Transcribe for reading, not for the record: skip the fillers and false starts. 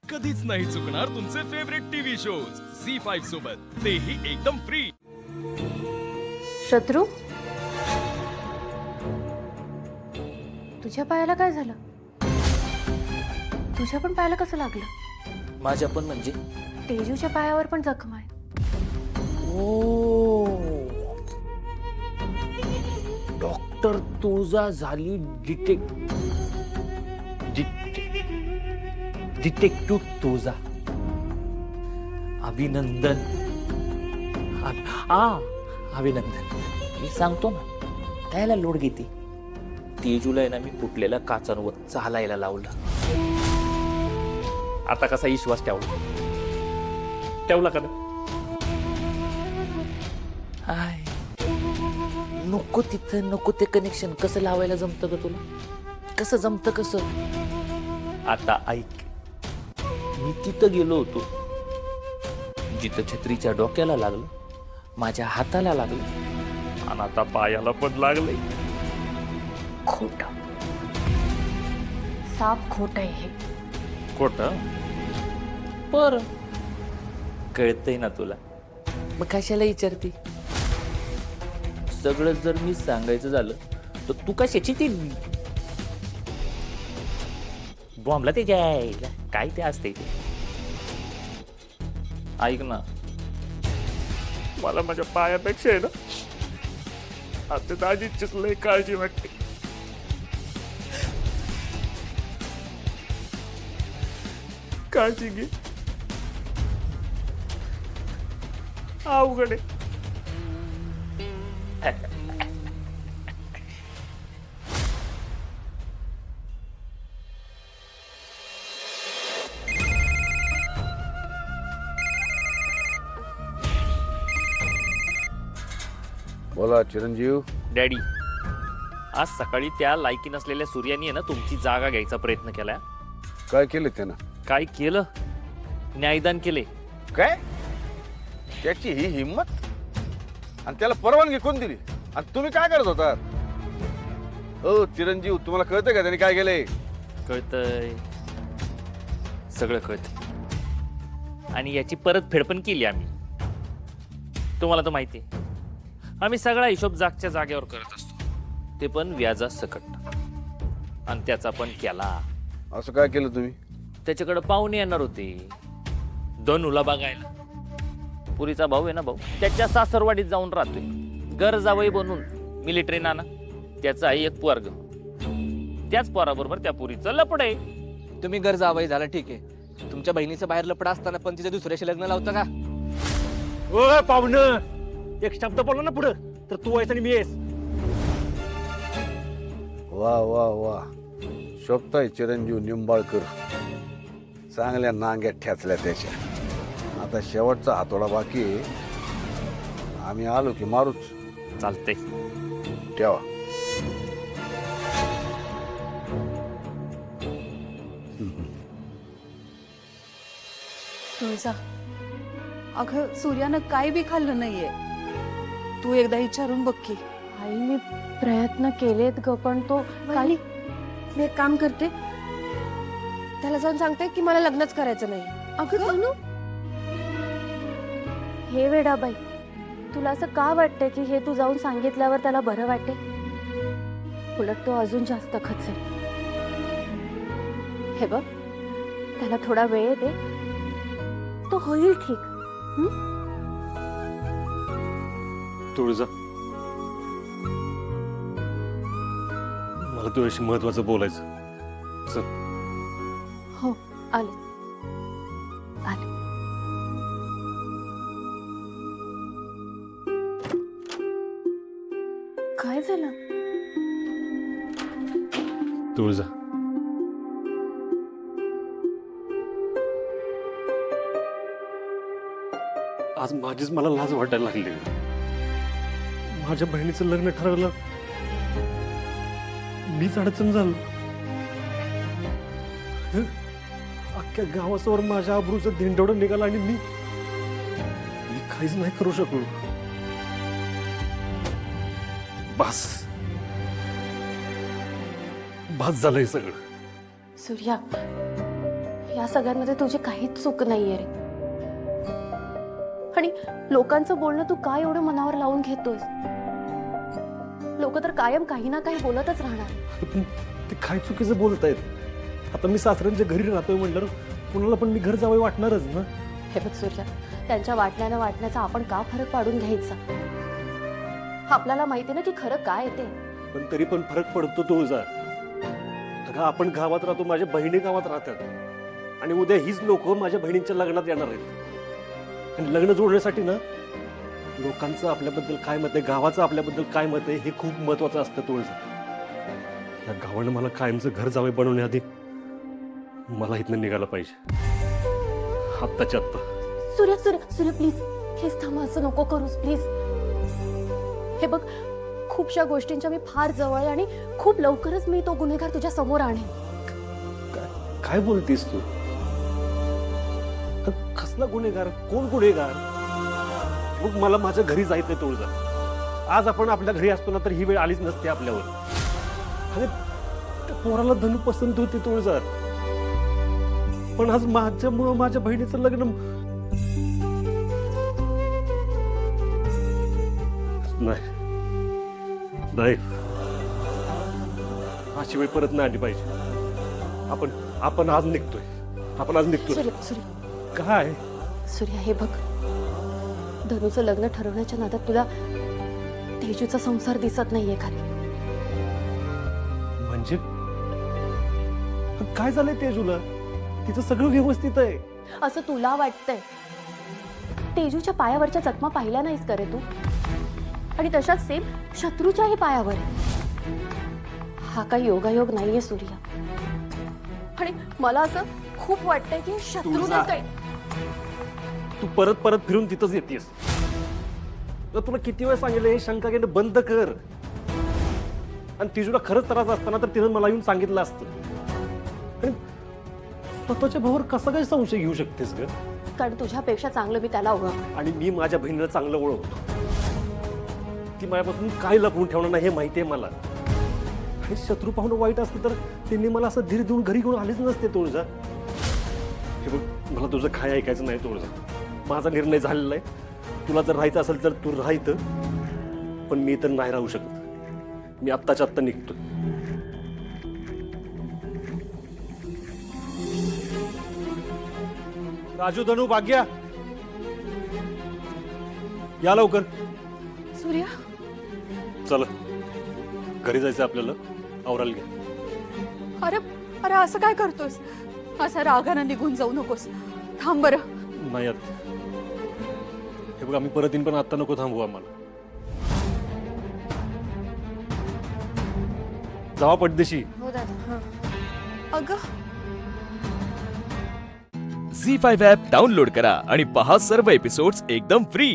कधीच नाही चुकणार तुमचे फेवरेट टीव्ही शोज झी5 सोबत, तेही एकदम फ्री। शत्रू, तुझ्या पायाला काय झालं? तुझ्या पण पायाला कसं लागलं? माझ्या पण म्हणजे तेजूच्या पायावर पण जखम आहे। ओ डॉक्टर तुळजा झाली डिटेक्टिव्ह तुळजा। अभिनंदन। अभिनंदन। मी सांगतो ना, त्याला लोड घेते। तेजूला आहे ना मी फुटलेल्या काचांवर चालायला लावलं। आता कसा विश्वास ठेवला का? हाय, नको तिथं नको ते कनेक्शन कसं लावायला जमतं ग तुला? कसं जमतं कसं? आता ऐक, मी तिथं गेलो होतो जिथं छत्रीच्या डोक्याला लागलं, माझ्या हाताला लागलं आणि आता पायाला पण लागलंय। खोट, साप खोट आहे हे। खोट पर कळतंय ना तुला, मग कशाला विचारते? सगळं जर मी सांगायचं झालं तर तू कशाची ती बॉम्बला ते जायला काय ते असते ते? ऐक ना, मला माझ्या पायापेक्षा आहे ना आता दाजीचीच लय काळजी वाटते। काळजी घे, अवघड आहे। बोला चिरंजीव। डॅडी, आज सकाळी त्या लायकी नसलेल्या सूर्यानी आहे ना तुमची जागा घ्यायचा प्रयत्न केलाय। काय केलं त्यानं? काय केलं? न्यायदान केले। काय? त्याची ही हिम्मत? आणि त्याला परवानगी कोण दिली? आणि तुम्ही काय करत होतात? हो चिरंजीव, तुम्हाला कळतंय का त्याने काय केलंय? कळतंय, सगळं कळतंय। आणि याची परतफेड पण केली आम्ही। तुम्हाला तर माहिती आहे, आम्ही सगळा हिशोब जागच्या जागेवर करत असतो, ते पण व्याजासकट। आणि त्याचा पण केला। असं काय केलं तुम्ही? त्याच्याकडे पाहुणे येणार होते धनुला बघायला। पुरीचा भाऊ आहे ना, भाऊ त्याच्या सासरवाडीत जाऊन राहतोय घर जावई बनून मिलिटरी नाना। त्याचा आहे एक पोरग, त्याच पोराबरोबर त्या पुरीचं लपड आहे। तुम्ही घर जावई झाला ठीक आहे, तुमच्या बहिणीचं बाहेर लपड असताना पण तिच्या दुसऱ्याशी लग्न लावता का? ओ पाहुणं, एक शब्द बोलला ना पुढं तर तू आहेस आणि मी आहेस। वा वा वा, शोभताय चिरंजीव निंबाळकर। चांगल्या नांग्या ठेचल्या त्याच्या। आता शेवटचा हातोडा बाकी आहे, आम्ही आलो की मारूच। चालतंय, ठेवा। तुळजा, अगं सूर्यानं काय बी खाल्लं नाहीये, तू एकदा विचारून बघ की। आई, मी प्रयत्न केलेत ग, पण तो वहिनी, मी एक काम करते, त्याला जाऊन सांगते की मला लग्नच करायचं नाही। अगं तनू, हे वेडाबाई, तुला असं का वाटतंय की हे तू जाऊन सांगितल्यावर त्याला बरं वाटेल? उलट तो अजून जास्त खचेल। हे बघ, त्याला थोडा वेळ दे, तो होईल ठीक। तुळजा, मला तुझ्याशी महत्वाचं बोलायचं। चल। हो, आले आले। काय झालं? तुळजा, आज माझीच मला लाज वाटायला लागली। माझ्या बहिणीचं लग्न ठरवलं, मीच अडचण झालो। अख्ख्या गावासमोर माझ्या आबरूचं धिंडवडं निघालं आणि मी काहीच नाही करू शकलो। बस बस झालंय सगळं। सूर्या, या सगळ्यांमध्ये तुझी काहीच चूक नाहीये रे. आणि लोकांचं बोलणं तू काय एवढं मनावर लावून घेतोयस? लोक तर कायम काही ना काही बोलतच राहणार. पण ते काय चुकीचं बोलतायत? आता मी सासऱ्यांच्या घरी राहतोय म्हणल्यावर कुणाला पण मी घर जावं वाटणारच ना. हे बघ सूर्या, त्यांच्या वाटण्यानं वाटण्याचा आपण का फरक पाडून घ्यायचा? आपल्याला माहिती ना की खरं काय आहे ते. पण तरी पण फरक पडतो तुळजा. अगं आपण गावात राहतो, माझ्या बहिणी गावात राहतात आणि उद्या हीच लोक माझ्या बहिणींच्या लग्नात येणार आहेत. आणि लग्न जोडण्यासाठी ना लोकांचं आपल्याबद्दल काय मत आहे, गावाचं आपल्याबद्दल काय मत आहे हे खूप महत्वाचं असतं तुळजा. या गावानं मला कायमचं घर जावे बनवण्याआधी मला इथनं निघायला पाहिजे, आत्ताच्या आत्ता. सूर्या सूर्या सूर्या प्लीज प्लीज थांब, असं नको करूस प्लीज. हे बघ, खूपशा गोष्टींच्या मी फार जवळ आहे आणि खूप लवकरच मी तो गुन्हेगार तुझ्या समोर आणेन. काय बोलतीस तू? कसला गुन्हेगार? कोण गुन्हेगार? मग मला माझ्या घरी जायचंय तुळजा. आज आपण आपल्या घरी असतो ना तर ही वेळ आलीच नसते आपल्यावर. आणि त्या पोराला धनू पसंत होती तुळजा, पण आज माझ्यामुळं माझ्या बहिणीचं लग्न. नाही नाही, अशी वेळ परत नाही आली पाहिजे. आपण आज निघतोय, आपण आज निघतोय. सूर्या सूर्या काय सूर्या, हे बघ, धनुचं लग्न ठरवण्याच्या नादात तुला तेजूचा संसार दिसत नाहीये खाली. म्हणजे काय झालंय तेजूला? तिचं सगळं व्यवस्थित आहे. असं तुला वाटतंय? तेजूच्या पायावरच्या जखमा पाहिल्या नाहीस का रे तू? आणि तशाच सेम शत्रूच्याही पायावर आहे. हा काही योगायोग नाहीये सूर्या. आणि मला असं खूप वाटतंय की शत्रूने काय. तू परत परत फिरून तिथंच येतेस. तुला किती वेळ सांगितलं हे शंका घेणं बंद कर. आणि तेजूला खरंच त्रास असताना तर तिनं मला येऊन सांगितलं असतं. आणि स्वतःच्या भावावर कसा काय संशय घेऊ शकतेस ग? कारण तुझ्यापेक्षा चांगलं मी त्याला ओळखते. आणि मी माझ्या बहिणीला चांगलं ओळखतो. ती माझ्यापासून काय लपवून ठेवणार नाही हे माहिती आहे मला. आणि शत्रू पाहून वाईट असतं तर त्यांनी मला असं धीर देऊन घरी घेऊन आलेच नसते तुळजा. हे बघ, मला तुझं काय ऐकायचं नाही तुळजा. माझा निर्णय झालेला आहे. तुला जर राहायचं असेल तर तू राहायचं, पण मी तर नाही राहू शकत. मी आत्ताच्या आत्ता निघतो. राजू, धनू, भाग्या, या लवकर. सूर्या, चला घरी जायचं आपल्याला. आवरायला घ्या. अरे अरे असं काय करतोस? असा रागानं निघून जाऊ नकोस. थांब बरं. नाही आत. हे बघ, आम्ही परत येईन, पण आता नको थांबू आम्हाला. जावा पटदेशी. हो दादा. अगं झी 5 ॲप डाउनलोड करा आणि पहा सर्व एपिसोड्स एकदम फ्री.